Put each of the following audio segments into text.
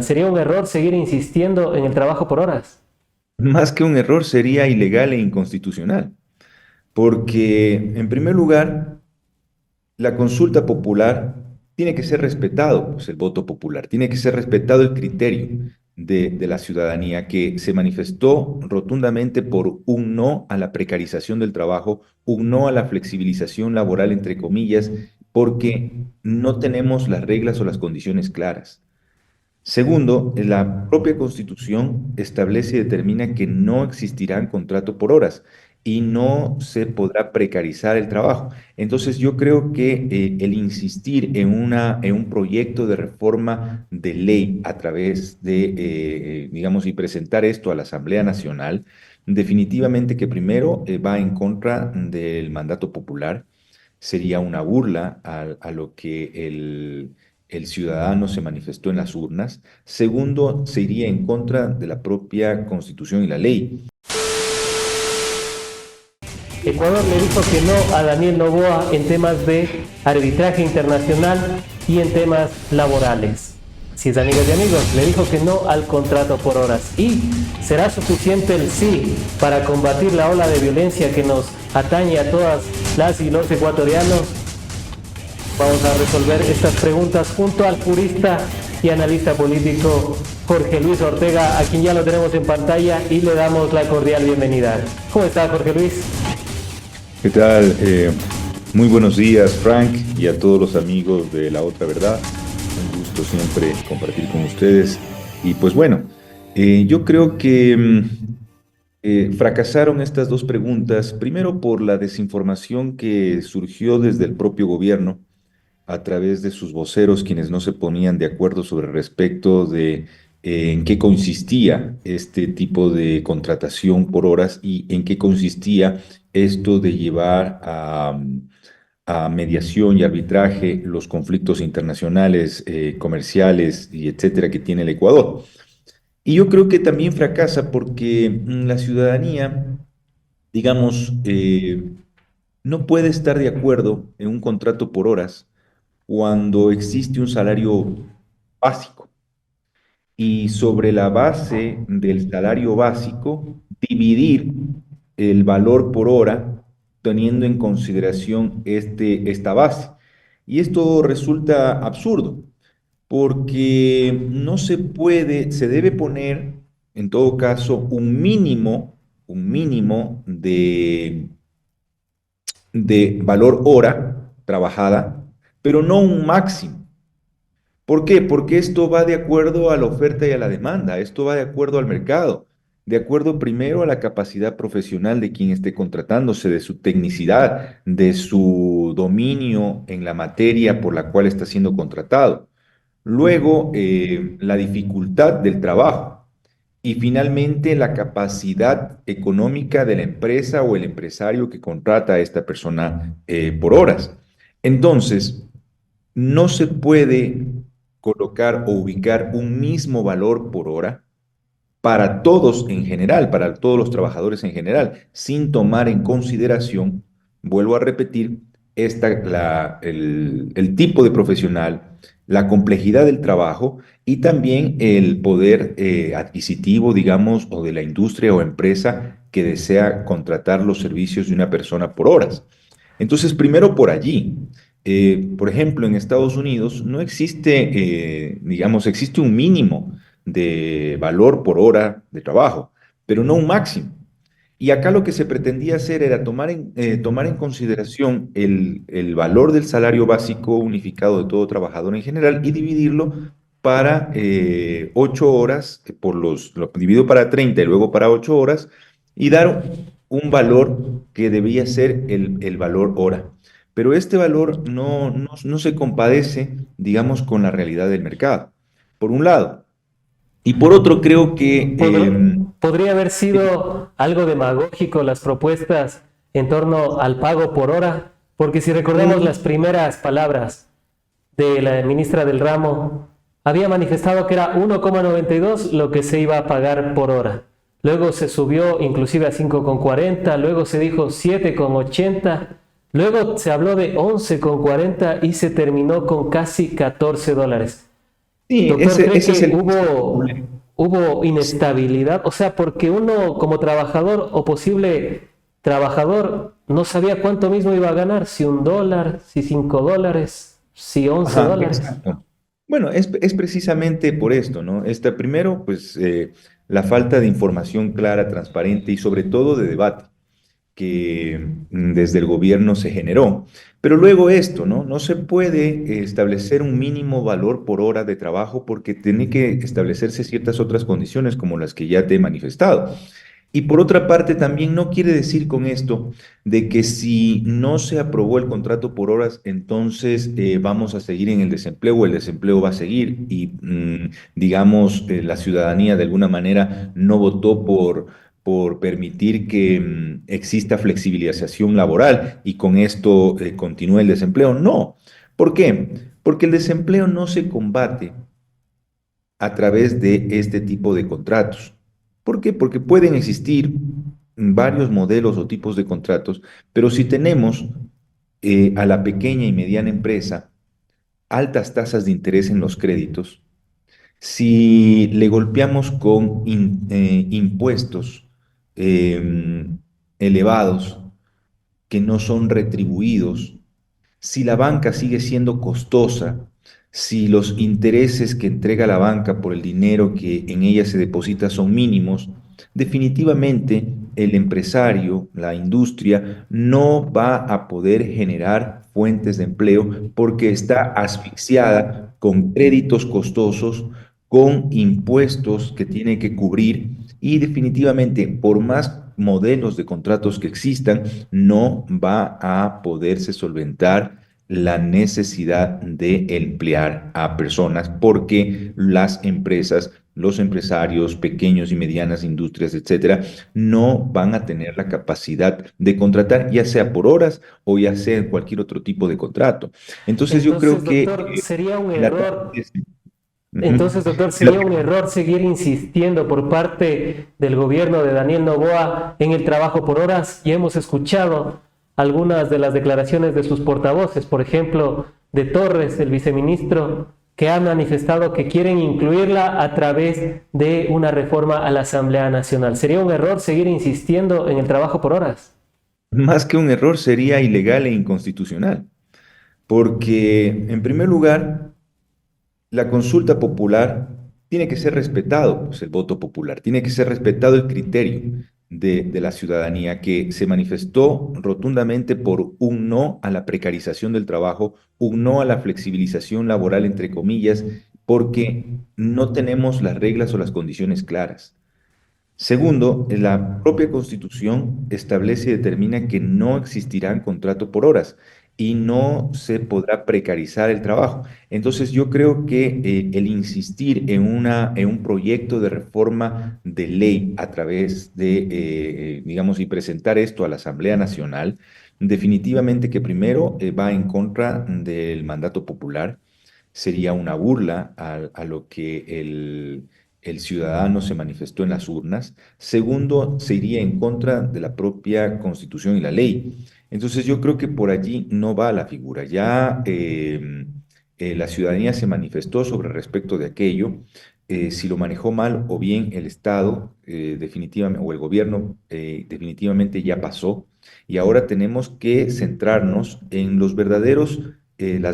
¿Sería un error seguir insistiendo en el trabajo por horas? Más que un error, sería ilegal e inconstitucional, porque en primer lugar, la consulta popular tiene que ser respetado, pues el voto popular, tiene que ser respetado el criterio de la ciudadanía que se manifestó rotundamente por un no a la precarización del trabajo, un no a la flexibilización laboral, entre comillas, porque no tenemos las reglas o las condiciones claras. Segundo, la propia Constitución establece y determina que no existirá contrato por horas y no se podrá precarizar el trabajo. Entonces, yo creo que el insistir en un proyecto de reforma de ley a través de, digamos, y presentar esto a la Asamblea Nacional, definitivamente que primero va en contra del mandato popular, sería una burla a lo que el ciudadano se manifestó en las urnas. Segundo, se iría en contra de la propia Constitución y la ley. Ecuador le dijo que no a Daniel Noboa en temas de arbitraje internacional y en temas laborales. Si es amigas y amigos, le dijo que no al contrato por horas. ¿Y será suficiente el sí para combatir la ola de violencia que nos atañe a todas las y los ecuatorianos? Vamos a resolver estas preguntas junto al jurista y analista político Jorge Luis Ortega, a quien ya lo tenemos en pantalla y le damos la cordial bienvenida. ¿Cómo está, Jorge Luis? ¿Qué tal? Muy buenos días, Frank, y a todos los amigos de La Otra Verdad. Un gusto siempre compartir con ustedes. Y pues bueno, yo creo que fracasaron estas dos preguntas, primero por la desinformación que surgió desde el propio gobierno a través de sus voceros, quienes no se ponían de acuerdo sobre respecto de en qué consistía este tipo de contratación por horas y en qué consistía esto de llevar a mediación y arbitraje los conflictos internacionales, comerciales y etcétera que tiene el Ecuador. Y yo creo que también fracasa porque la ciudadanía, digamos, no puede estar de acuerdo en un contrato por horas cuando existe un salario básico y sobre la base del salario básico dividir el valor por hora teniendo en consideración esta base. Y esto resulta absurdo porque no se puede, se debe poner en todo caso un mínimo de valor hora trabajada, pero no un máximo. ¿Por qué? Porque esto va de acuerdo a la oferta y a la demanda, esto va de acuerdo al mercado, de acuerdo primero a la capacidad profesional de quien esté contratándose, de su tecnicidad, de su dominio en la materia por la cual está siendo contratado. Luego, la dificultad del trabajo y finalmente la capacidad económica de la empresa o el empresario que contrata a esta persona por horas. Entonces, no se puede colocar o ubicar un mismo valor por hora para todos en general, para todos los trabajadores en general, sin tomar en consideración, vuelvo a repetir, el tipo de profesional, la complejidad del trabajo y también el poder adquisitivo, digamos, o de la industria o empresa que desea contratar los servicios de una persona por horas. Entonces, primero por allí. Por ejemplo, en Estados Unidos no existe, digamos, existe un mínimo de valor por hora de trabajo, pero no un máximo. Y acá lo que se pretendía hacer era tomar en consideración el valor del salario básico unificado de todo trabajador en general y dividirlo para 8 horas, lo dividido para 30 y luego para 8 horas, y dar un valor que debía ser el valor hora. Pero este valor no se compadece, digamos, con la realidad del mercado, por un lado. Y por otro, creo que ¿Podría haber sido algo demagógico las propuestas en torno al pago por hora? Porque si recordamos las primeras palabras de la ministra del ramo, había manifestado que era 1,92 lo que se iba a pagar por hora. Luego se subió inclusive a 5,40, luego se dijo 7,80, luego se habló de 11,40 y se terminó con casi $14. Sí, Doctor, ¿cree ese es que ese es el problema. hubo inestabilidad? O sea, porque uno como trabajador o posible trabajador no sabía cuánto mismo iba a ganar, si $1, si $5, si once Ajá, dólares. exacto. Bueno, es precisamente por esto, ¿no? Primero, pues la falta de información clara, transparente y sobre todo de debate que desde el gobierno se generó. Pero luego esto, ¿no? No se puede establecer un mínimo valor por hora de trabajo porque tiene que establecerse ciertas otras condiciones como las que ya te he manifestado. Y por otra parte, también no quiere decir con esto de que si no se aprobó el contrato por horas, entonces vamos a seguir en el desempleo o el desempleo va a seguir y, digamos, la ciudadanía de alguna manera no votó por permitir que exista flexibilización laboral y con esto continúe el desempleo. No. ¿Por qué? Porque el desempleo no se combate a través de este tipo de contratos. ¿Por qué? Porque pueden existir varios modelos o tipos de contratos, pero si tenemos a la pequeña y mediana empresa altas tasas de interés en los créditos, si le golpeamos con impuestos eh, elevados que no son retribuidos, si la banca sigue siendo costosa, si los intereses que entrega la banca por el dinero que en ella se deposita son mínimos, definitivamente el empresario, la industria, no va a poder generar fuentes de empleo porque está asfixiada con créditos costosos, con impuestos que tiene que cubrir y definitivamente por más modelos de contratos que existan, no va a poderse solventar la necesidad de emplear a personas porque las empresas, los empresarios, pequeños y medianas industrias, etcétera, no van a tener la capacidad de contratar, ya sea por horas o ya sea en cualquier otro tipo de contrato. Entonces yo creo Entonces, que doctor, sería un el error. ataque Ujú. Entonces, doctor, El sería un ataque error seguir insistiendo por parte del gobierno de Daniel Noboa en el trabajo por horas. Y hemos escuchado algunas de las declaraciones de sus portavoces, por ejemplo, de Torres, el viceministro, que ha manifestado que quieren incluirla a través de una reforma a la Asamblea Nacional. ¿Sería un error seguir insistiendo en el trabajo por horas? Más que un error sería ilegal e inconstitucional, porque en primer lugar, la consulta popular tiene que ser respetado, pues el voto popular, tiene que ser respetado el criterio de la ciudadanía que se manifestó rotundamente por un no a la precarización del trabajo, un no a la flexibilización laboral, entre comillas, porque no tenemos las reglas o las condiciones claras. Segundo, la propia Constitución establece y determina que no existirá contrato por horas y no se podrá precarizar el trabajo. Entonces, yo creo que el insistir en un proyecto de reforma de ley a través de, digamos, y presentar esto a la Asamblea Nacional, definitivamente que primero va en contra del mandato popular, sería una burla a lo que el ciudadano se manifestó en las urnas. Segundo, se iría en contra de la propia Constitución y la ley. Entonces yo creo que por allí no va la figura. Ya la ciudadanía se manifestó sobre respecto de aquello. Si lo manejó mal o bien el Estado definitivamente o el gobierno definitivamente ya pasó y ahora tenemos que centrarnos en las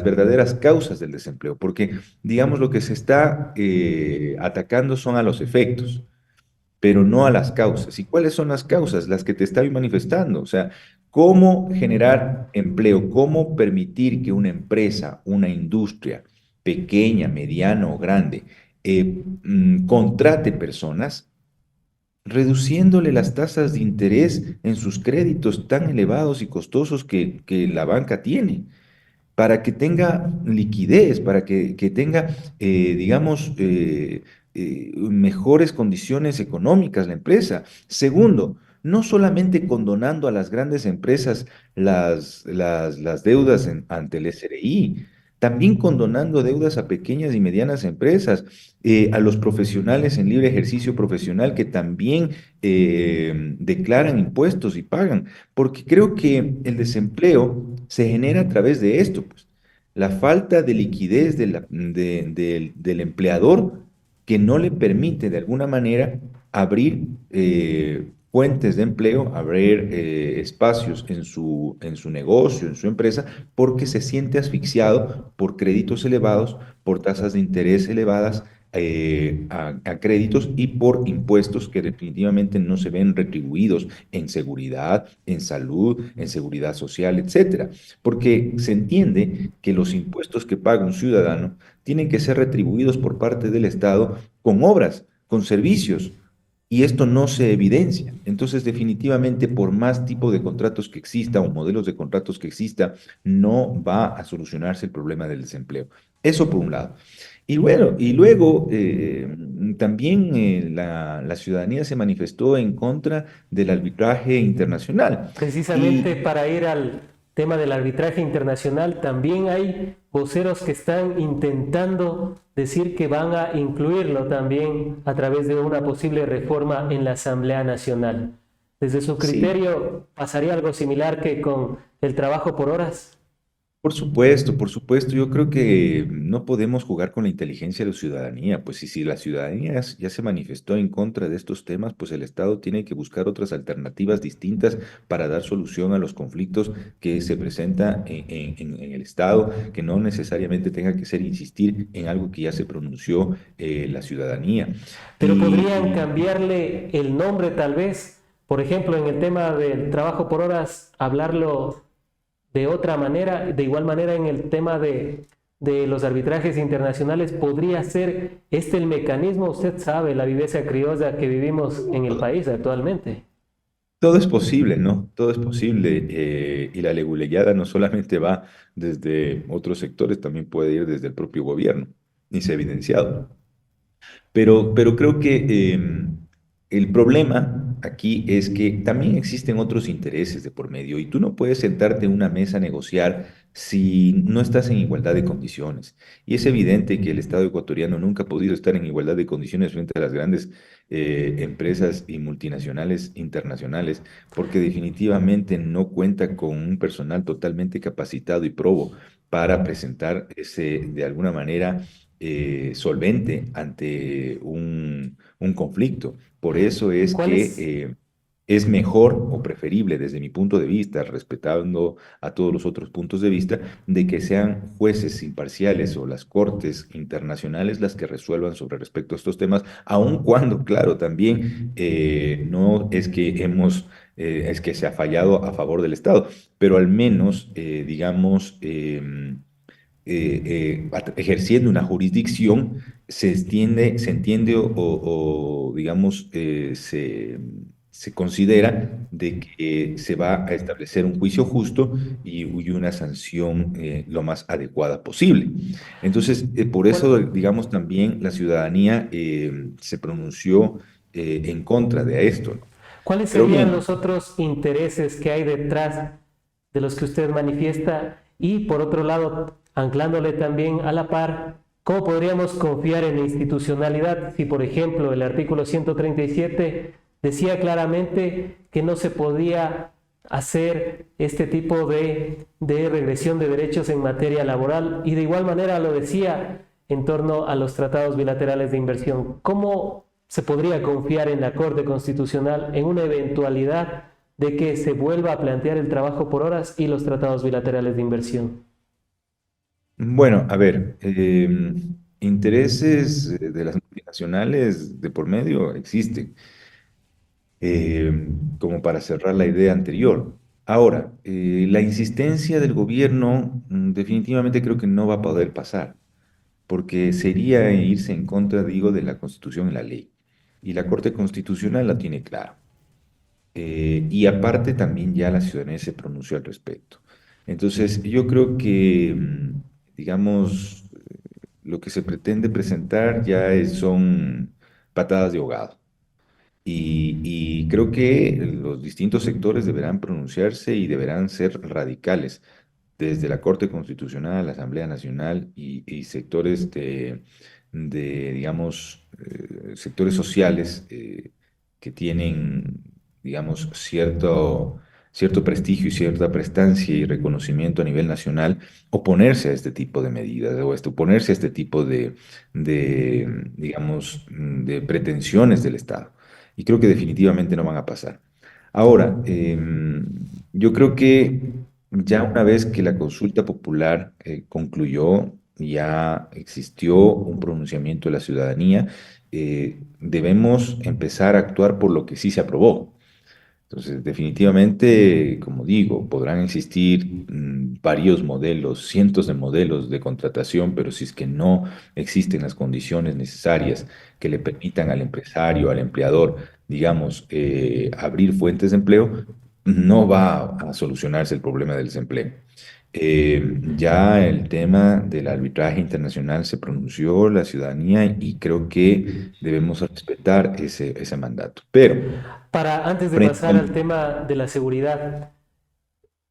verdaderas causas del desempleo, porque digamos lo que se está atacando son a los efectos, pero no a las causas. ¿Y cuáles son las causas? Las que te estoy manifestando. O sea, cómo generar empleo, cómo permitir que una empresa, una industria, pequeña, mediana o grande, contrate personas, reduciéndole las tasas de interés en sus créditos tan elevados y costosos que la banca tiene para que tenga liquidez, para que tenga, digamos, mejores condiciones económicas la empresa. Segundo, no solamente condonando a las grandes empresas las deudas ante el SRI, también condonando deudas a pequeñas y medianas empresas, a los profesionales en libre ejercicio profesional que también declaran impuestos y pagan, porque creo que el desempleo se genera a través de esto, pues. la falta de liquidez del empleador que no le permite de alguna manera abrir fuentes de empleo, abrir espacios en su negocio, en su empresa, porque se siente asfixiado por créditos elevados, por tasas de interés elevadas a créditos y por impuestos que definitivamente no se ven retribuidos en seguridad, en salud, en seguridad social, etcétera. Porque se entiende que los impuestos que paga un ciudadano tienen que ser retribuidos por parte del Estado con obras, con servicios, y esto no se evidencia. Entonces, definitivamente, por más tipo de contratos que exista o modelos de contratos que exista, no va a solucionarse el problema del desempleo. Eso por un lado. Y bueno, y luego también la ciudadanía se manifestó en contra del arbitraje internacional. Precisamente Y para ir al tema del arbitraje internacional, también hay voceros que están intentando decir que van a incluirlo también a través de una posible reforma en la Asamblea Nacional. Desde su sí, criterio, ¿pasaría algo similar que con el trabajo por horas? por supuesto, por supuesto. Yo creo que no podemos jugar con la inteligencia de la ciudadanía. Pues si la ciudadanía ya se manifestó en contra de estos temas, pues el Estado tiene que buscar otras alternativas distintas para dar solución a los conflictos que se presentan en el Estado, que no necesariamente tenga que ser insistir en algo que ya se pronunció la ciudadanía. Pero podrían Y, cambiarle el nombre tal vez, por ejemplo, en el tema del trabajo por horas, hablarlo de otra manera, de igual manera en el tema de los arbitrajes internacionales, podría ser este el mecanismo, usted sabe, la viveza criolla que vivimos en el país actualmente. todo es posible, ¿no? Todo es posible. Y la leguleyada no solamente va desde otros sectores, también puede ir desde el propio gobierno, y se ha evidenciado. Pero creo que el problema aquí es que también existen otros intereses de por medio y tú no puedes sentarte en una mesa a negociar si no estás en igualdad de condiciones. Y es evidente que el Estado ecuatoriano nunca ha podido estar en igualdad de condiciones frente a las grandes empresas y multinacionales internacionales, porque definitivamente no cuenta con un personal totalmente capacitado y probo para presentar ese, de alguna manera, solvente ante un conflicto. Por eso es ¿Cuál que es, es mejor o preferible desde mi punto de vista, respetando a todos los otros puntos de vista, de que sean jueces imparciales o las cortes internacionales las que resuelvan sobre respecto a estos temas, aun cuando, claro, también no es que es que se ha fallado a favor del Estado, pero al menos, digamos, ejerciendo una jurisdicción, se entiende digamos, se considera de que se va a establecer un juicio justo y una sanción lo más adecuada posible. Entonces, por eso, cuál- digamos, también la ciudadanía se pronunció en contra de esto, ¿no? ¿Cuáles Pero serían bien, los otros intereses que hay detrás de los que usted manifiesta? Y por otro lado, anclándole también a la par, ¿cómo podríamos confiar en la institucionalidad si, por ejemplo, el artículo 137 decía claramente que no se podía hacer este tipo de regresión de derechos en materia laboral y de igual manera lo decía en torno a los tratados bilaterales de inversión? ¿Cómo se podría confiar en la Corte Constitucional en una eventualidad de que se vuelva a plantear el trabajo por horas y los tratados bilaterales de inversión? bueno, a ver, intereses de las multinacionales de por medio existen, como para cerrar la idea anterior. Ahora, la insistencia del gobierno definitivamente creo que no va a poder pasar, porque sería irse en contra, digo, de la Constitución y la ley. Y la Corte Constitucional la tiene clara. Y aparte también ya la ciudadanía se pronunció al respecto. Entonces, yo creo que, digamos, lo que se pretende presentar son patadas de ahogado. Y creo que los distintos sectores deberán pronunciarse y deberán ser radicales, desde la Corte Constitucional, la Asamblea Nacional y sectores digamos, sectores sociales que tienen, digamos, cierto prestigio y cierta prestancia y reconocimiento a nivel nacional, oponerse a este tipo de medidas o oponerse a este tipo digamos, de pretensiones del Estado. Y creo que definitivamente no van a pasar. Ahora, yo creo que ya una vez que la consulta popular concluyó, ya existió un pronunciamiento de la ciudadanía, debemos empezar a actuar por lo que sí se aprobó. Entonces, definitivamente, como digo, podrán existir varios modelos, cientos de modelos de contratación, pero si es que no existen las condiciones necesarias que le permitan al empresario, al empleador, digamos, abrir fuentes de empleo, no va a solucionarse el problema del desempleo. Ya el tema del arbitraje internacional se pronunció la ciudadanía y creo que debemos respetar ese mandato. Pero Antes de frente pasar al al... tema de la seguridad,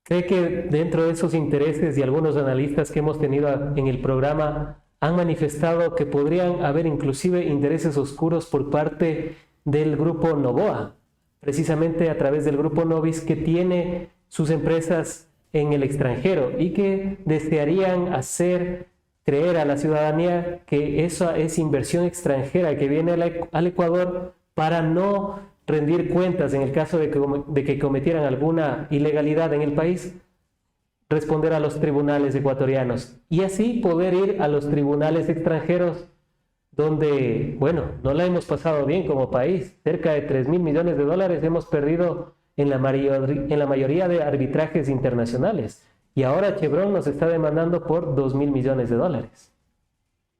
¿cree que dentro de esos intereses y algunos analistas que hemos tenido en el programa han manifestado que podrían haber inclusive intereses oscuros por parte del grupo Novoa, precisamente a través del grupo Novis, que tiene sus empresas en el extranjero y que desearían hacer creer a la ciudadanía que esa es inversión extranjera que viene al Ecuador para no rendir cuentas en el caso de que cometieran alguna ilegalidad en el país, responder a los tribunales ecuatorianos y así poder ir a los tribunales extranjeros donde, bueno, no la hemos pasado bien como país. Cerca de 3.000 millones de dólares hemos perdido en la mayoría de arbitrajes internacionales. Y ahora Chevron nos está demandando por 2.000 millones de dólares.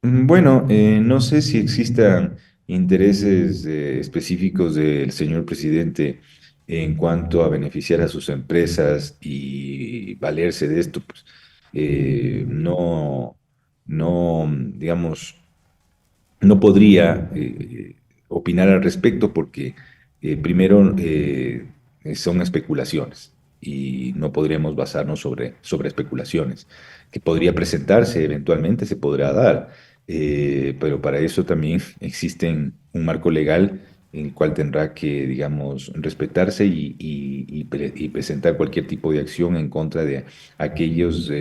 Bueno, no sé si existan intereses específicos del señor presidente en cuanto a beneficiar a sus empresas y valerse de esto. Pues, no, no, digamos, no podría opinar al respecto porque primero son especulaciones y no podríamos basarnos sobre especulaciones, que podría presentarse eventualmente, se podrá dar, pero para eso también existen un marco legal en el cual tendrá que, digamos, respetarse y presentar cualquier tipo de acción en contra de aquellos,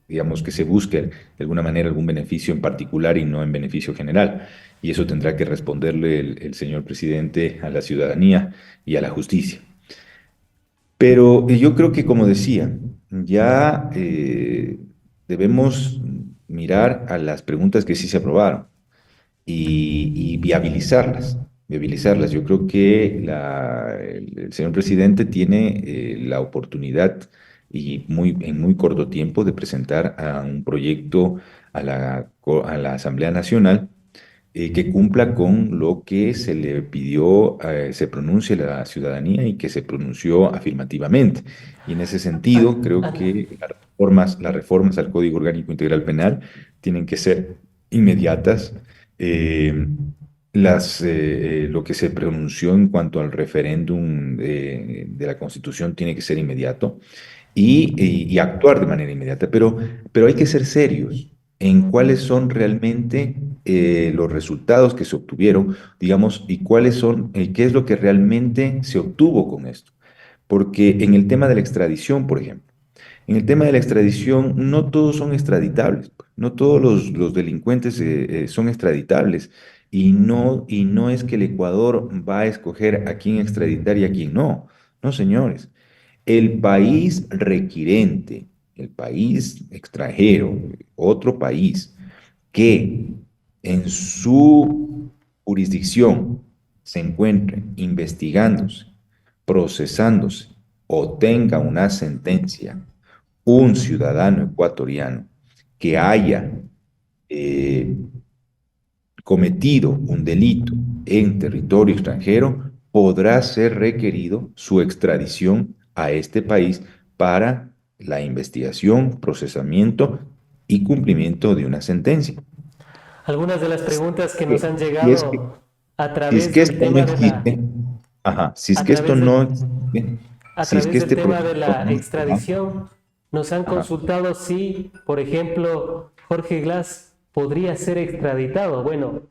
digamos, que se busque de alguna manera algún beneficio en particular y no en beneficio general. Y eso tendrá que responderle el señor presidente a la ciudadanía y a la justicia. Pero yo creo que, como decía, ya debemos mirar a las preguntas que sí se aprobaron y viabilizarlas. Viabilizarlas. Yo creo que el señor presidente tiene la oportunidad y en muy corto tiempo de presentar a un proyecto a la Asamblea Nacional que cumpla con lo que se le pidió, se pronuncie la ciudadanía y que se pronunció afirmativamente. Y en ese sentido, creo que las reformas al Código Orgánico Integral Penal tienen que ser inmediatas. Eh, lo que se pronunció en cuanto al referéndum de la Constitución tiene que ser inmediato y actuar de manera inmediata. Pero hay que ser serios en cuáles son realmente los resultados que se obtuvieron, digamos, y qué es lo que realmente se obtuvo con esto. Porque en el tema de la extradición, por ejemplo, en el tema de la extradición, no todos son extraditables, pues. No todos los delincuentes son extraditables. Y no es que el Ecuador va a escoger a quién extraditar y a quién no. No, señores. El país requirente, el país extranjero, otro país que en su jurisdicción se encuentre investigándose, procesándose o tenga una sentencia un ciudadano ecuatoriano que haya eh, cometido un delito en territorio extranjero, podrá ser requerido su extradición a este país para la investigación, procesamiento y cumplimiento de una sentencia. Algunas de las preguntas que nos Si han es que, llegado a si es través que del esto no tema de la, existe, ajá, si es a que esto través no del, existe, a si es que través del este tema de proyecto la no se da, extradición, nos han ajá. consultado si, por ejemplo, Jorge Glass podría ser extraditado. Bueno,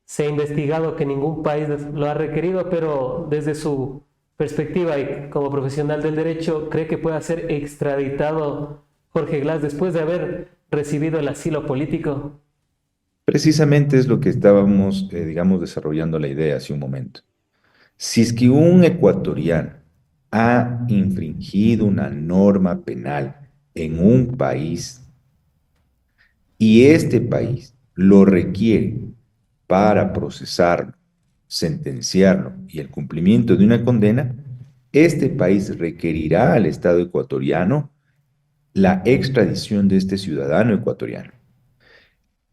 se ha investigado que ningún país lo ha requerido, pero desde su perspectiva y como profesional del derecho, cree que pueda ser extraditado Jorge Glass después de haber recibido el asilo político? Precisamente es lo que estábamos, digamos, desarrollando la idea hace un momento. Si es que un ecuatoriano ha infringido una norma penal en un país y este país lo requiere para procesarlo, sentenciarlo y el cumplimiento de una condena, este país requerirá al Estado ecuatoriano la extradición de este ciudadano ecuatoriano.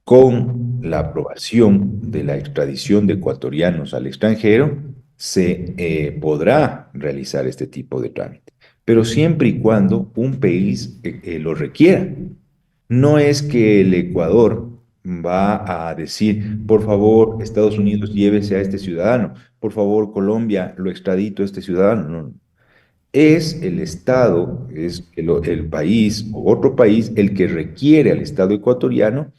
Con la aprobación de la extradición de ecuatorianos al extranjero, se podrá realizar este tipo de trámite, pero siempre y cuando un país lo requiera. No es que el Ecuador va a decir, por favor, Estados Unidos, llévese a este ciudadano, por favor, Colombia, lo extradito a este ciudadano. No, no. Es el Estado, es el país o otro país el que requiere al Estado ecuatoriano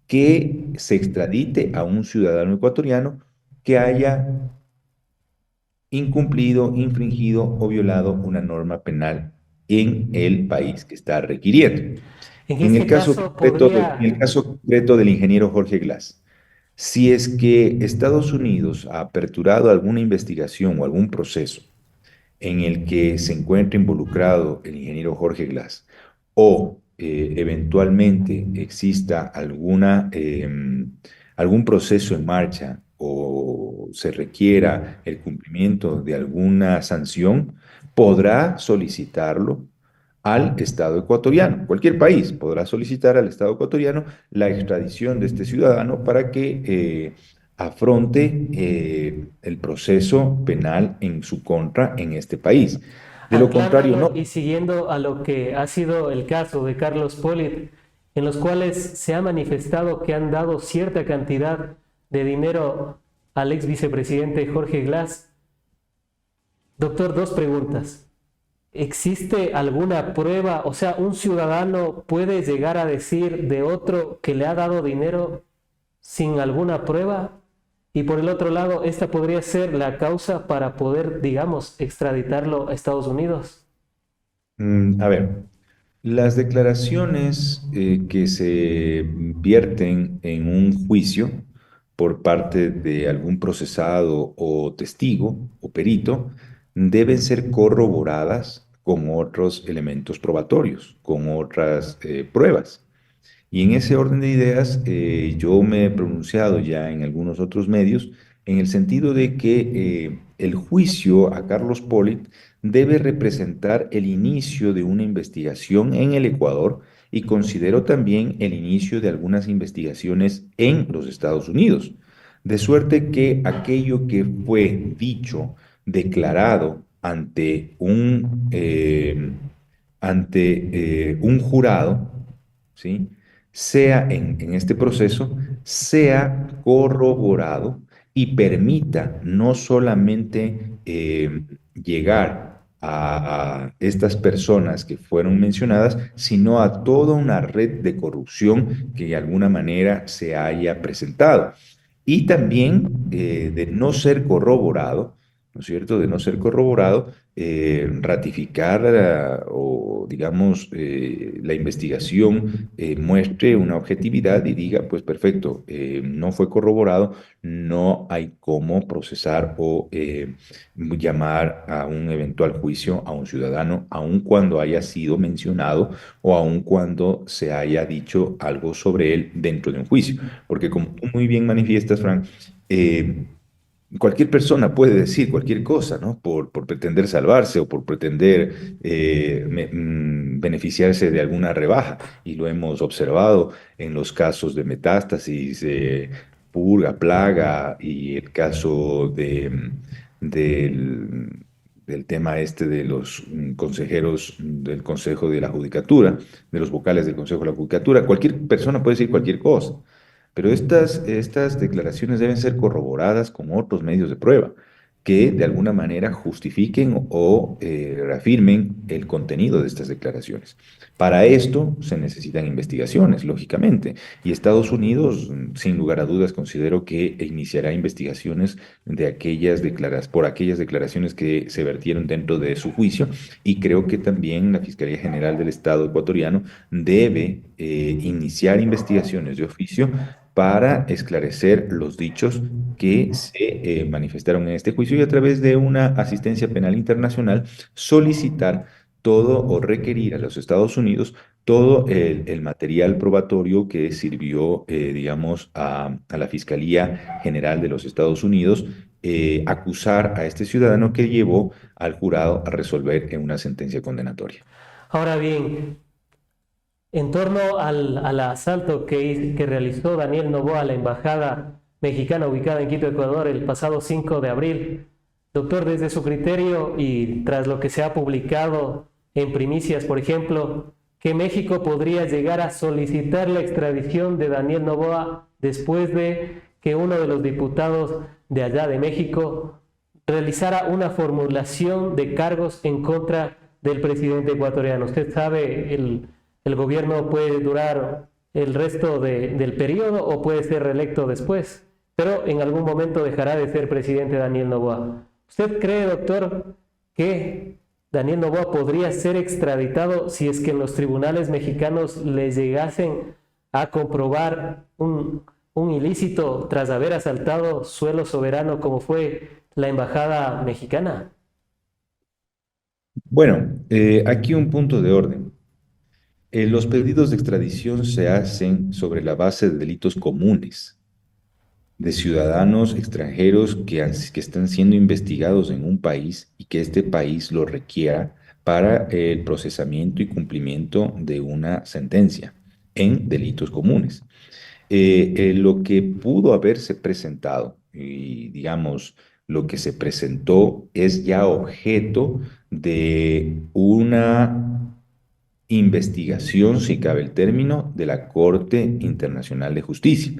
que se extradite a un ciudadano ecuatoriano que haya incumplido, infringido o violado una norma penal en el país que está requiriendo. En este caso En el podría, caso concreto del ingeniero Jorge Glass, si es que Estados Unidos ha aperturado alguna investigación o algún proceso en el que se encuentra involucrado el ingeniero Jorge Glass o eventualmente exista algún proceso en marcha o se requiera el cumplimiento de alguna sanción, podrá solicitarlo al Estado ecuatoriano. Cualquier país podrá solicitar al Estado ecuatoriano la extradición de este ciudadano para que afronte el proceso penal en su contra en este país. De lo contrario, aclarando y no. siguiendo a lo que ha sido el caso de Carlos Polit, en los cuales se ha manifestado que han dado cierta cantidad de dinero al ex vicepresidente Jorge Glass. Doctor, dos preguntas. ¿Existe alguna prueba? O sea, ¿un ciudadano puede llegar a decir de otro que le ha dado dinero sin alguna prueba? Y por el otro lado, esta podría ser la causa para poder, digamos, extraditarlo a Estados Unidos. A ver, las declaraciones que se vierten en un juicio por parte de algún procesado o testigo o perito deben ser corroboradas con otros elementos probatorios, con otras pruebas. Y en ese orden de ideas, yo me he pronunciado ya en algunos otros medios en el sentido de que el juicio a Carlos Polit debe representar el inicio de una investigación en el Ecuador y considero también el inicio de algunas investigaciones en los Estados Unidos. De suerte que aquello que fue dicho, declarado ante un jurado, ¿sí? Sea en este proceso, sea corroborado y permita no solamente llegar a estas personas que fueron mencionadas, sino a toda una red de corrupción que de alguna manera se haya presentado. Y también de no ser corroborado, ¿no es cierto? De no ser corroborado, ratificar o, digamos, la investigación muestre una objetividad y diga, pues perfecto, no fue corroborado, no hay cómo procesar o llamar a un eventual juicio a un ciudadano, aun cuando haya sido mencionado o aun cuando se haya dicho algo sobre él dentro de un juicio. Porque como tú muy bien manifiestas, Frank, eh, cualquier persona puede decir cualquier cosa, ¿no? Por pretender salvarse o por pretender beneficiarse de alguna rebaja. Y lo hemos observado en los casos de metástasis, purga, plaga y el caso del tema este de los consejeros del Consejo de la Judicatura, de los vocales del Consejo de la Judicatura. Cualquier persona puede decir cualquier cosa. Pero estas declaraciones deben ser corroboradas con otros medios de prueba. que de alguna manera justifiquen o reafirmen el contenido de estas declaraciones. Para esto se necesitan investigaciones, lógicamente, y Estados Unidos, sin lugar a dudas, considero que iniciará investigaciones de por aquellas declaraciones que se vertieron dentro de su juicio, y creo que también la Fiscalía General del Estado ecuatoriano debe iniciar investigaciones de oficio para esclarecer los dichos que se manifestaron en este juicio y a través de una asistencia penal internacional solicitar todo o requerir a los Estados Unidos todo el material probatorio que sirvió, digamos, a la Fiscalía General de los Estados Unidos, acusar a este ciudadano que llevó al jurado a resolver en una sentencia condenatoria. Ahora bien, en torno al asalto que realizó Daniel Noboa a la embajada mexicana ubicada en Quito, Ecuador, el pasado 5 de abril, doctor, desde su criterio y tras lo que se ha publicado en primicias, por ejemplo, que México podría llegar a solicitar la extradición de Daniel Noboa después de que uno de los diputados de allá de México realizara una formulación de cargos en contra del presidente ecuatoriano. Usted sabe, el gobierno puede durar el resto del periodo o puede ser reelecto después, pero en algún momento dejará de ser presidente Daniel Noboa. ¿Usted cree, doctor, que Daniel Noboa podría ser extraditado si es que en los tribunales mexicanos le llegasen a comprobar un ilícito tras haber asaltado suelo soberano como fue la embajada mexicana? Bueno, aquí un punto de orden. Los pedidos de extradición se hacen sobre la base de delitos comunes de ciudadanos extranjeros que están siendo investigados en un país y que este país lo requiera para el procesamiento y cumplimiento de una sentencia en delitos comunes. Lo que pudo haberse presentado y digamos lo que se presentó es ya objeto de una investigación, si cabe el término, de la Corte Internacional de Justicia.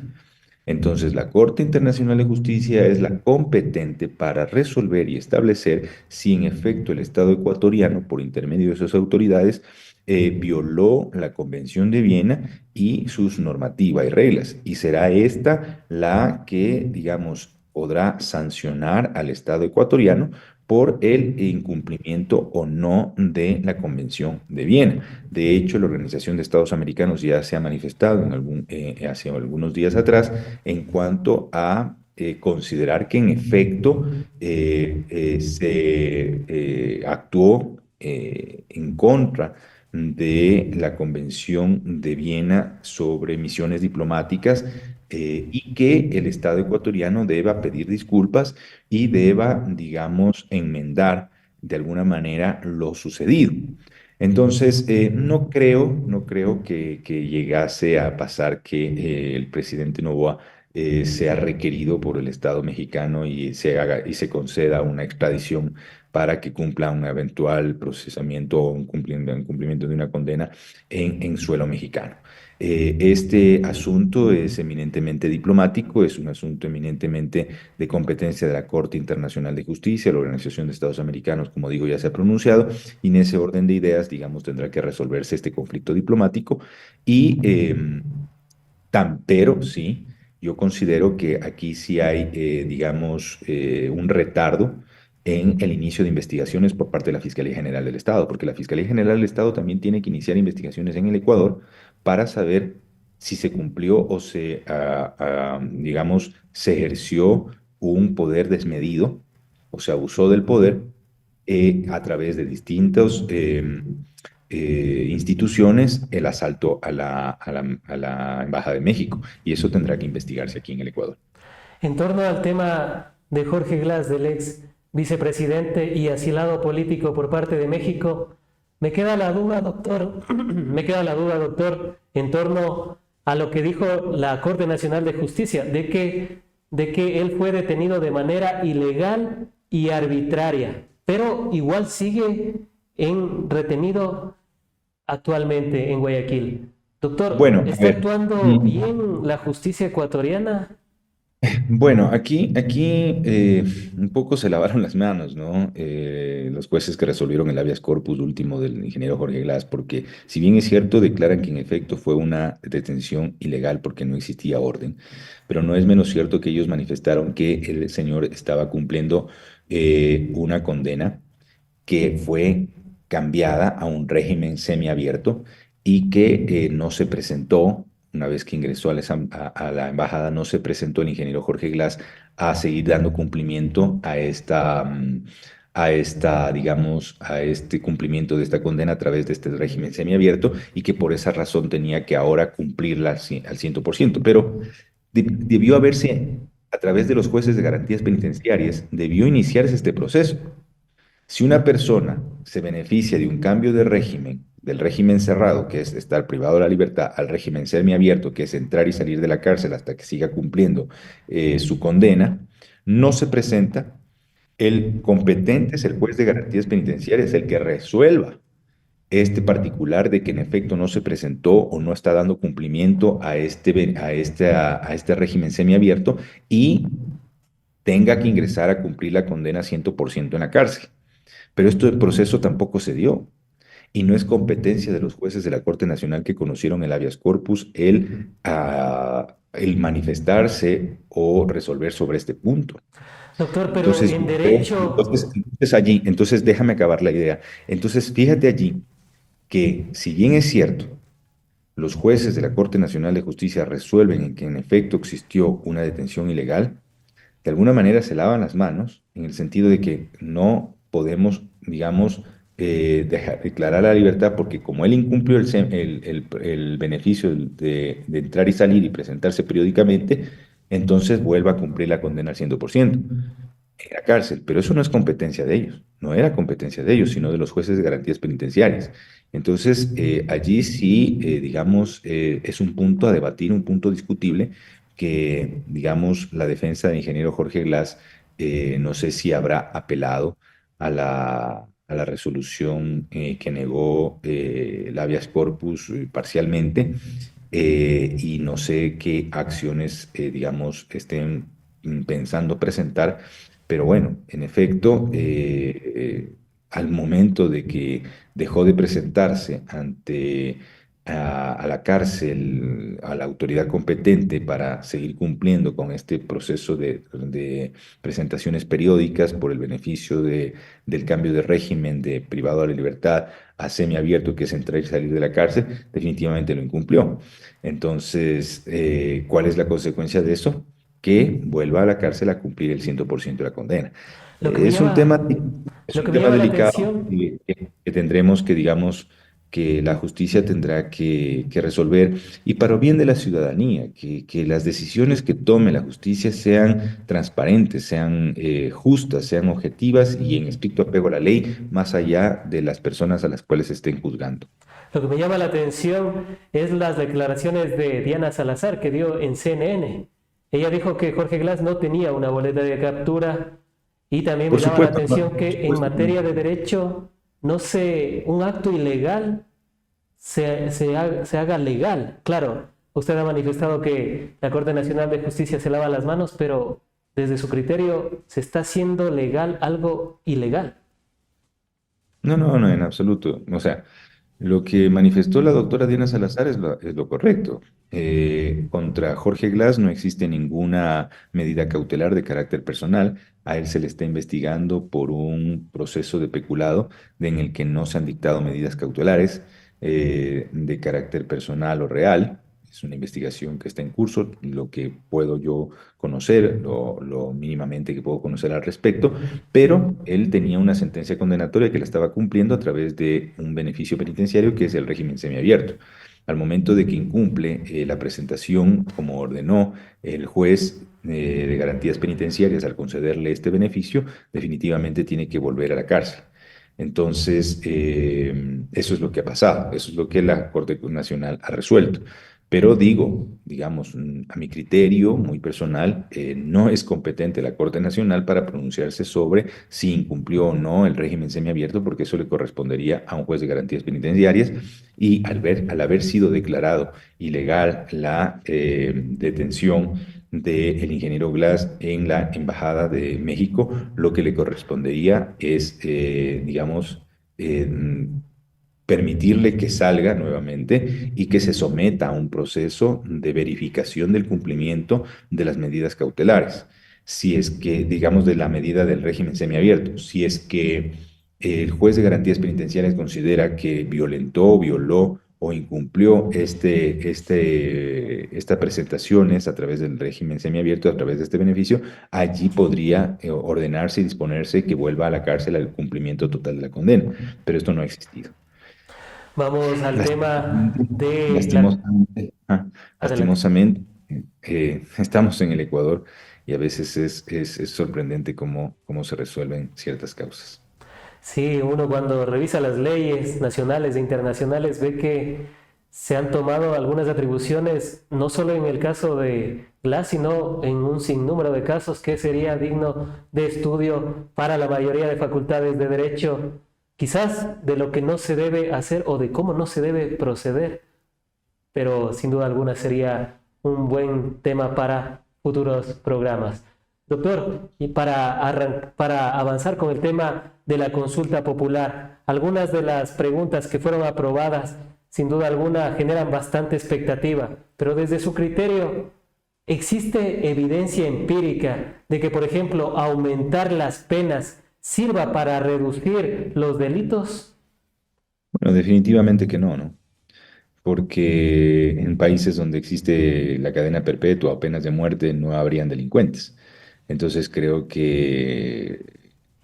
Entonces, la Corte Internacional de Justicia es la competente para resolver y establecer si en efecto el Estado ecuatoriano, por intermedio de sus autoridades, violó la Convención de Viena y sus normativas y reglas. Y será esta la que, digamos, podrá sancionar al Estado ecuatoriano por el incumplimiento o no de la Convención de Viena. De hecho, la Organización de Estados Americanos ya se ha manifestado hace algunos días atrás en cuanto a considerar que en efecto se actuó en contra de la Convención de Viena sobre misiones diplomáticas, y que el Estado ecuatoriano deba pedir disculpas y deba, digamos, enmendar de alguna manera lo sucedido. Entonces, no creo que llegase a pasar que el presidente Noboa sea requerido por el Estado mexicano y se conceda una extradición para que cumpla un eventual procesamiento o un cumplimiento de una condena en suelo mexicano. Este asunto es eminentemente diplomático, es un asunto eminentemente de competencia de la Corte Internacional de Justicia, la Organización de Estados Americanos, como digo, ya se ha pronunciado, y en ese orden de ideas, digamos, tendrá que resolverse este conflicto diplomático. Y pero sí, yo considero que aquí sí hay, digamos, un retardo en el inicio de investigaciones por parte de la Fiscalía General del Estado, porque la Fiscalía General del Estado también tiene que iniciar investigaciones en el Ecuador para saber si se cumplió o digamos, se ejerció un poder desmedido o se abusó del poder a través de distintos instituciones el asalto a la Embajada de México. Y eso tendrá que investigarse aquí en el Ecuador. En torno al tema de Jorge Glass, del ex vicepresidente y asilado político por parte de México, me queda la duda, doctor, en torno a lo que dijo la Corte Nacional de Justicia, de que él fue detenido de manera ilegal y arbitraria, pero igual sigue retenido actualmente en Guayaquil. Doctor, Bueno, a ¿está ver. actuando bien la justicia ecuatoriana? Bueno, aquí un poco se lavaron las manos, ¿no? Los jueces que resolvieron el habeas corpus último del ingeniero Jorge Glass, porque si bien es cierto, declaran que en efecto fue una detención ilegal porque no existía orden, pero no es menos cierto que ellos manifestaron que el señor estaba cumpliendo una condena que fue cambiada a un régimen semiabierto y que no se presentó, una vez que ingresó a la embajada, no se presentó el ingeniero Jorge Glass a seguir dando cumplimiento digamos, a este cumplimiento de esta condena a través de este régimen semiabierto y que por esa razón tenía que ahora cumplirla al 100%. Pero debió haberse, a través de los jueces de garantías penitenciarias, debió iniciarse este proceso. Si una persona se beneficia de un cambio de régimen, del régimen cerrado, que es estar privado de la libertad, al régimen semiabierto, que es entrar y salir de la cárcel hasta que siga cumpliendo su condena, no se presenta, el competente es el juez de garantías penitenciarias, el que resuelva este particular de que en efecto no se presentó o no está dando cumplimiento a este régimen semiabierto y tenga que ingresar a cumplir la condena 100% en la cárcel. Pero este proceso tampoco se dio y no es competencia de los jueces de la Corte Nacional que conocieron el habeas corpus el manifestarse o resolver sobre este punto. Doctor, pero Entonces, en derecho, entonces déjame acabar la idea. Entonces, fíjate allí que si bien es cierto, los jueces de la Corte Nacional de Justicia resuelven en que en efecto existió una detención ilegal, de alguna manera se lavan las manos en el sentido de que no podemos, digamos, declarar la libertad porque como él incumplió el beneficio de entrar y salir y presentarse periódicamente, entonces vuelva a cumplir la condena al 100% en la cárcel. Pero eso no es competencia de ellos, no era competencia de ellos, sino de los jueces de garantías penitenciarias. Entonces, allí sí, digamos, es un punto a debatir, un punto discutible que, digamos, la defensa del ingeniero Jorge Glass, no sé si habrá apelado a la resolución que negó el habeas corpus parcialmente, y no sé qué acciones, digamos, estén pensando presentar, pero bueno, en efecto, al momento de que dejó de presentarse ante a la cárcel, a la autoridad competente para seguir cumpliendo con este proceso de presentaciones periódicas por el beneficio del cambio de régimen de privado de la libertad a semiabierto, que es entrar y salir de la cárcel, definitivamente lo incumplió. Entonces, ¿cuál es la consecuencia de eso? Que vuelva a la cárcel a cumplir el 100% de la condena. lo que me Es un tema, llama, es lo un que me tema llama la delicado atención, que tendremos que, digamos, que la justicia tendrá que resolver y para bien de la ciudadanía, que las decisiones que tome la justicia sean transparentes, sean justas, sean objetivas y en estricto apego a la ley, más allá de las personas a las cuales estén juzgando. lo que me llama la atención es las declaraciones de Diana Salazar que dio en CNN. Ella dijo que Jorge Glass no tenía una boleta de captura y también me Por llama la supuesto, no, atención por que en supuesto, no. materia de derecho no se, un acto ilegal se haga legal. Claro, usted ha manifestado que la Corte Nacional de Justicia se lava las manos, pero desde su criterio se está haciendo legal algo ilegal. No, no, no, en absoluto. O sea, lo que manifestó la doctora Diana Salazar es lo correcto. Contra Jorge Glass no existe ninguna medida cautelar de carácter personal. A él se le está investigando por un proceso de peculado en el que no se han dictado medidas cautelares de carácter personal o real. Es una investigación que está en curso. Lo que puedo yo conocer, lo mínimamente que puedo conocer al respecto, pero él tenía una sentencia condenatoria que la estaba cumpliendo a través de un beneficio penitenciario que es el régimen semiabierto. Al momento de que incumple la presentación, como ordenó el juez de garantías penitenciarias al concederle este beneficio, definitivamente tiene que volver a la cárcel. Entonces, eso es lo que ha pasado, eso es lo que la Corte Nacional ha resuelto. Pero digo, digamos, a mi criterio muy personal, no es competente la Corte Nacional para pronunciarse sobre si incumplió o no el régimen semiabierto, porque eso le correspondería a un juez de garantías penitenciarias. Y al haber sido declarado ilegal la detención del ingeniero Glass en la Embajada de México. Lo que le correspondería es, digamos, permitirle que salga nuevamente y que se someta a un proceso de verificación del cumplimiento de las medidas cautelares. Si es que, digamos, de la medida del régimen semiabierto, si es que el juez de garantías penitenciarias considera que violentó, violó o incumplió estas presentaciones a través del régimen semiabierto, a través de este beneficio, allí podría ordenarse y disponerse que vuelva a la cárcel al cumplimiento total de la condena. Pero esto no ha existido. Vamos al tema Lastimosamente, de la... lastimosamente, Adelante. lastimosamente, estamos en el Ecuador y a veces es sorprendente cómo se resuelven ciertas causas. Sí, uno cuando revisa las leyes nacionales e internacionales ve que se han tomado algunas atribuciones, no solo en el caso de Glass, sino en un sinnúmero de casos que sería digno de estudio para la mayoría de facultades de derecho, quizás de lo que no se debe hacer o de cómo no se debe proceder, pero sin duda alguna sería un buen tema para futuros programas. Doctor, y para avanzar con el tema de la consulta popular, algunas de las preguntas que fueron aprobadas, sin duda alguna, generan bastante expectativa, pero desde su criterio, ¿existe evidencia empírica de que, por ejemplo, aumentar las penas sirva para reducir los delitos? Bueno, definitivamente que no, ¿no? Porque en países donde existe la cadena perpetua o penas de muerte no habrían delincuentes. Entonces creo que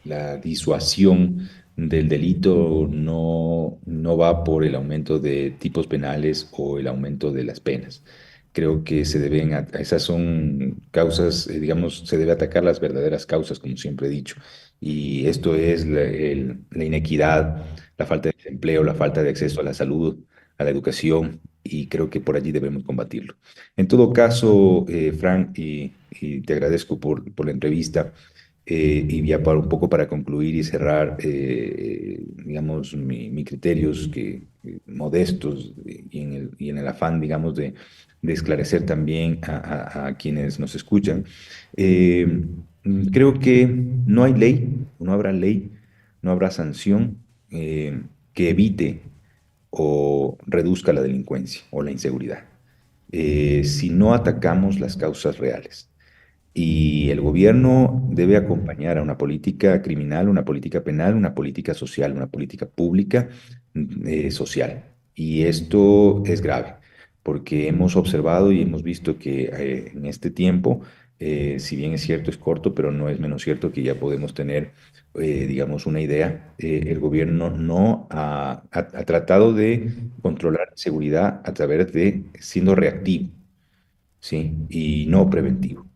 la disuasión del delito no va por el aumento de tipos penales o el aumento de las penas. Creo que se deben, esas son causas, digamos, se debe atacar las verdaderas causas, como siempre he dicho. Y esto es la inequidad, la falta de desempleo, la falta de acceso a la salud, a la educación, y creo que por allí debemos combatirlo. En todo caso, Frank, y te agradezco por la entrevista, y ya para un poco para concluir y cerrar, digamos, mis criterios modestos y en el afán, digamos, de esclarecer también a quienes nos escuchan. eh, Creo que no hay ley, no habrá ley, no habrá sanción que evite o reduzca la delincuencia o la inseguridad, si no atacamos las causas reales. Y el gobierno debe acompañar a una política criminal, una política penal, una política social, una política pública social. Y esto es grave, porque hemos observado y hemos visto que en este tiempo, si bien es cierto, es corto, pero no es menos cierto que ya podemos tener, digamos, una idea. El gobierno no ha tratado de controlar seguridad a través de siendo reactivo, ¿sí? Y no preventivo.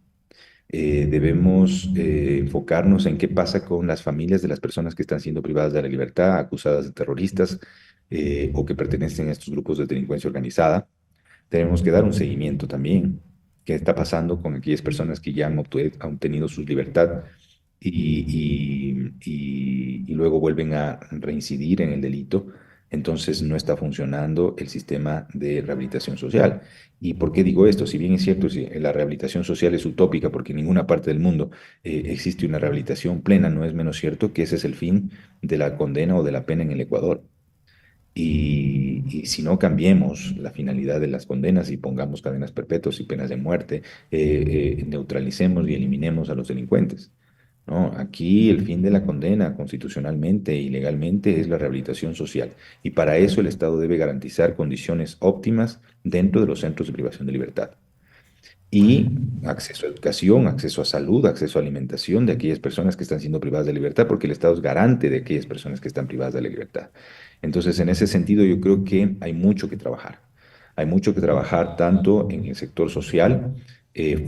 Debemos enfocarnos en qué pasa con las familias de las personas que están siendo privadas de la libertad, acusadas de terroristas o que pertenecen a estos grupos de delincuencia organizada. Tenemos que dar un seguimiento también. ¿Qué está pasando con aquellas personas que ya han obtenido su libertad y luego vuelven a reincidir en el delito? Entonces no está funcionando el sistema de rehabilitación social. ¿Y por qué digo esto? Si bien es cierto, si la rehabilitación social es utópica porque en ninguna parte del mundo existe una rehabilitación plena, no es menos cierto que ese es el fin de la condena o de la pena en el Ecuador. Y si no cambiemos la finalidad de las condenas y pongamos cadenas perpetuas y penas de muerte, neutralicemos y eliminemos a los delincuentes. ¿No? Aquí el fin de la condena constitucionalmente y legalmente es la rehabilitación social. Y para eso el Estado debe garantizar condiciones óptimas dentro de los centros de privación de libertad y acceso a educación, acceso a salud, acceso a alimentación de aquellas personas que están siendo privadas de libertad, porque el Estado es garante de aquellas personas que están privadas de la libertad. Entonces, en ese sentido, yo creo que hay mucho que trabajar. Hay mucho que trabajar tanto en el sector social,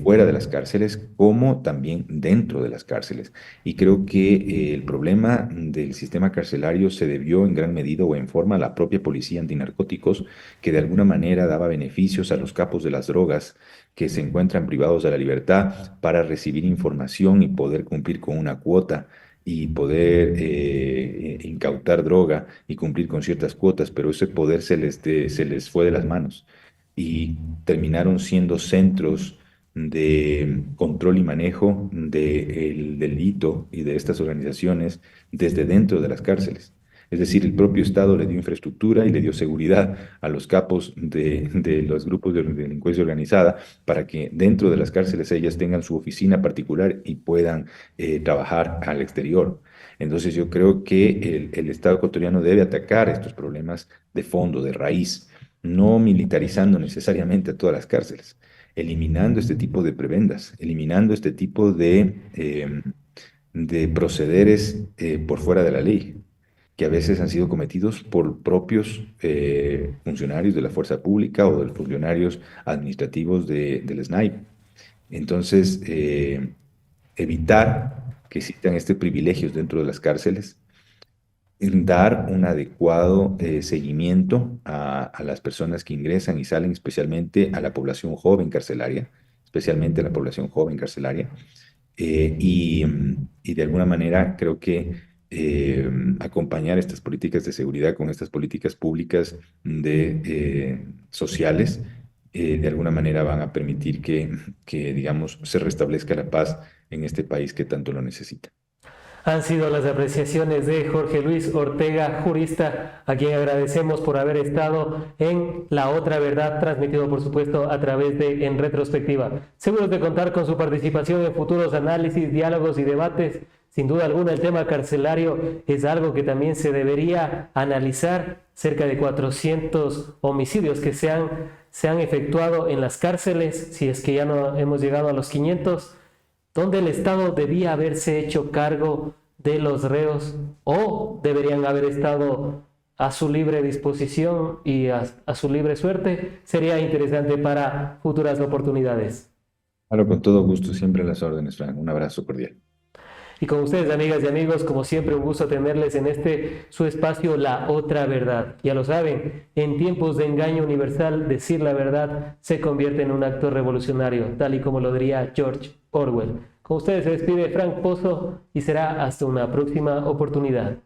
fuera de las cárceles, como también dentro de las cárceles. Y creo que el problema del sistema carcelario se debió en gran medida o en forma a la propia policía antinarcóticos, que de alguna manera daba beneficios a los capos de las drogas que se encuentran privados de la libertad para recibir información y poder cumplir con una cuota y poder incautar droga y cumplir con ciertas cuotas, pero ese poder se les fue de las manos y terminaron siendo centros de control y manejo del delito y de estas organizaciones desde dentro de las cárceles. Es decir, el propio Estado le dio infraestructura y le dio seguridad a los capos de los grupos de delincuencia organizada para que dentro de las cárceles ellas tengan su oficina particular y puedan trabajar al exterior. Entonces yo creo que el Estado ecuatoriano debe atacar estos problemas de fondo, de raíz, no militarizando necesariamente a todas las cárceles, eliminando este tipo de prebendas, eliminando este tipo de procederes por fuera de la ley, que a veces han sido cometidos por propios funcionarios de la fuerza pública o de los funcionarios administrativos del SNAI. Entonces, evitar que existan estos privilegios dentro de las cárceles, dar un adecuado seguimiento a las personas que ingresan y salen, especialmente a la población joven carcelaria, especialmente a la población joven carcelaria, y de alguna manera creo que acompañar estas políticas de seguridad con estas políticas públicas sociales, de alguna manera van a permitir digamos, se restablezca la paz en este país que tanto lo necesita. Han sido las apreciaciones de Jorge Luis Ortega, jurista, a quien agradecemos por haber estado en La Otra Verdad, transmitido por supuesto a través de En Retrospectiva. Seguros de contar con su participación en futuros análisis, diálogos y debates. Sin duda alguna el tema carcelario es algo que también se debería analizar. Cerca de 400 homicidios que se han efectuado en las cárceles, si es que ya no hemos llegado a los 500, donde el Estado debía haberse hecho cargo de los reos o deberían haber estado a su libre disposición y a su libre suerte. Sería interesante para futuras oportunidades. Claro, con todo gusto, siempre a las órdenes, Frank. Un abrazo cordial. Y con ustedes, amigas y amigos, como siempre, un gusto tenerles en su espacio La Otra Verdad. Ya lo saben, en tiempos de engaño universal, decir la verdad se convierte en un acto revolucionario, tal y como lo diría George Orwell. Con ustedes se despide Frank Pozo y será hasta una próxima oportunidad.